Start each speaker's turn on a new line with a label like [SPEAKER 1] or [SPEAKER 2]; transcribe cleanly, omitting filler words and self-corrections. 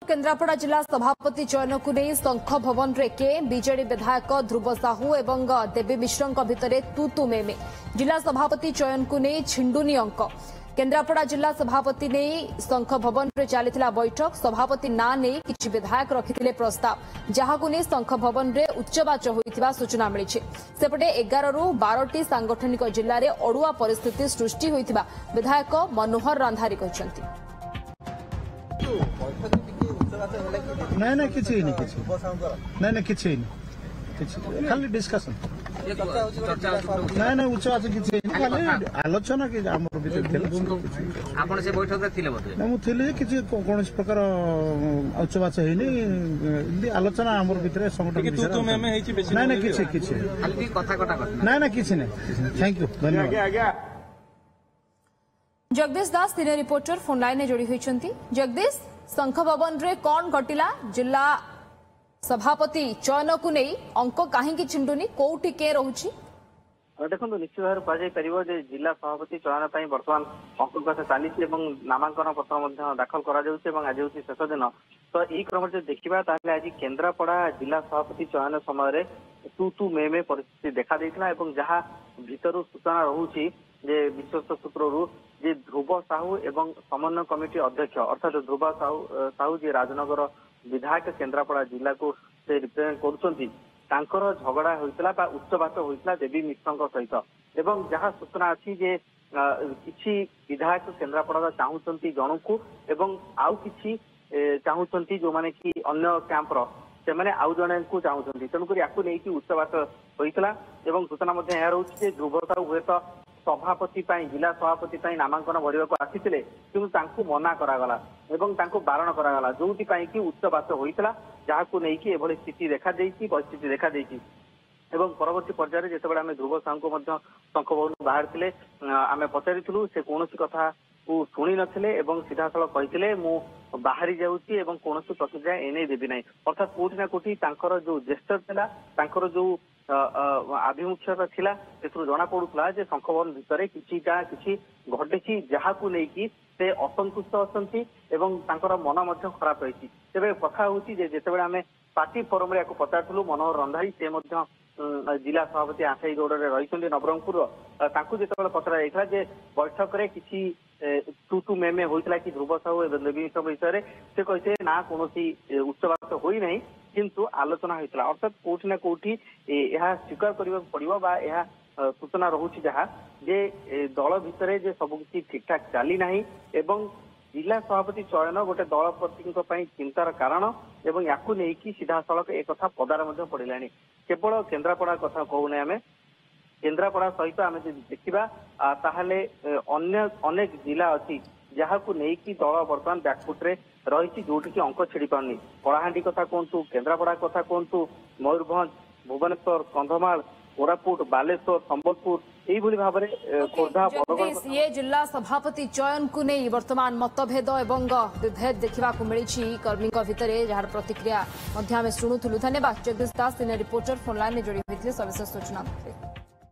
[SPEAKER 1] केन्द्रापड़ा जिला सभापति चयन को नहीं शंख भवन रे के बीजेडी विधायक ध्रुव साहू एवं देवी मिश्र भितर तू में जिला सभापति चयन को नहीं छिंडुनी अंक केन्द्रापड़ा जिला सभापति नहीं शंख भवन रे चली बैठक सभापति ना नहीं किसी विधायक रखिथिले प्रस्ताव जहां को नहीं शंख भवन रे उच्चवाच होइथिबा सूचना मिली सेपटे 11 रु 12टी सांगठनिक जिले में अड़ुआ परिस्थिति सृष्टि होइथिबा विधायक मनोहर रंधारी कहछंती।
[SPEAKER 2] नहीं किसी नहीं किसी खाली डिस्कशन नहीं उच्चवाच किसी खाली आलोचना कि
[SPEAKER 3] आपण से बैठक रे थिले बोले
[SPEAKER 2] ना मु थिले किसी कोन प्रकार उच्चवाच हेनी आलोचना हमर भितरे संगठन
[SPEAKER 4] तू में हेची बेसी
[SPEAKER 2] नहीं किसी
[SPEAKER 3] खाली कथा कटा
[SPEAKER 2] नहीं किसी नहीं थैंक यू धन्यवाद।
[SPEAKER 1] जगदीश दास तीन रिपोर्टर फोन लाइन में जोड़ी होती। जगदीश शंख भवन रे कौन घटिला जिला सभापति चयन को नहीं अंक कहीं छिंडुनी कोठी के रोची
[SPEAKER 5] देखो निश्चित भाव कह जिला सभापति चयन पर बर्तमान अंक कथा चली नामांकन पत्र दाखल कर आज हूँ शेष दिन तो यही क्रम जो देखा आज केन्द्रापड़ा जिला सभापति चयन समय तू में परिस्थिति देखा जहाँ भीतर सूचना रोचे जे विश्वस्त सूत्रु जे ध्रुव साहू एवं समन्वय कमिटी अध्यक्ष अर्थात ध्रुव साहू जी राजनगर विधायक केन्द्रापड़ा जिला को से रिप्रेजेंट कर झगड़ा होता उच्चवाच होता देवी मिश्र सहित एवं जहाँ सूचना अच्छी जे किसी विधायक केन्द्रापड़ा चाहूँगी जन को एवं आउ कि चाहूँगी जो मैंने कि अन्य कैंपर से आउ जन को चाहूँगी तेणुक या उच्चवाच होता सूचना रोचे ध्रुव साहू हुए तो सभापति जिला सभापति नामांकन भरवा आसी कि मना करागला बारण करागला जो कि उच्चवाच होता जहां नहीं एभली स्थिति देखा परिस्थिति देखा परवर्ती पर्यायर जिते आम ध्रुव साहू को शंख भवन बाहर थे आम पचारूँ से कौन कथा को शुणी नथिले सीधा सड़क कहते मु बाहरी जाऊँगी कौन प्रतिक्रिया एने देवी ना अर्थात कोटि ना कोटि जो जेस्टर था जो आभिमुख्यता थिला जना पड़ूला शंख भवन भितर किछिटा किछि घटी जहाँ को लेकिन से असंतुष्ट अच्छा मन खराब रही तेरे कथा हूँ जिते आम पार्टी फोरम रे पचारूँ मनोहर रंधारी से जिला सभापति आशाई गौड़ रही नवरंगपुर जो पचरा जाता बैठक में किसी तू में होता कि ध्रुव साहू एवं देवी मिश्र विषय से कहते ना कौन उच्चवाच होना किंतु आलोचना होता अर्थात कोटि ना कोटि यह स्वीकार करने पड़ो सूचना रोचे जहाँ जे दल भितर जे सबकि ठीक ठाक चली ना एवं जिला सभापति चयन गोटे दल प्रति चिंतार कारण एवं या सीधा सड़क एक पदार पड़ा केवल केन्द्रापड़ा कथा कहूना आम केन्द्रापड़ा सहित आम देखा ताहले अनेक जिला अच्छी जहाँ को लेकिन दल बर्तमान बैकफुट्रे रही जोटि की अंक छिड़ी पारनी कलाहांडी कथा कहतु केन्द्रापड़ा कथा कहतु मयूरभंज भुवनेश्वर कंधमाल कोरापुट बालेश्वर संबलपुर यही भाव में खोर्धा
[SPEAKER 1] ये जिला सभापति चयन को नहीं वर्तमान मतभेद एवं विभेद देखा मिली कर्मी भितर जार प्रतिक्रिया शुणुलु। धन्यवाद जगदीश दास तीन रिपोर्टर फोन लाइन में जोड़ी होते सविशेष सूचना।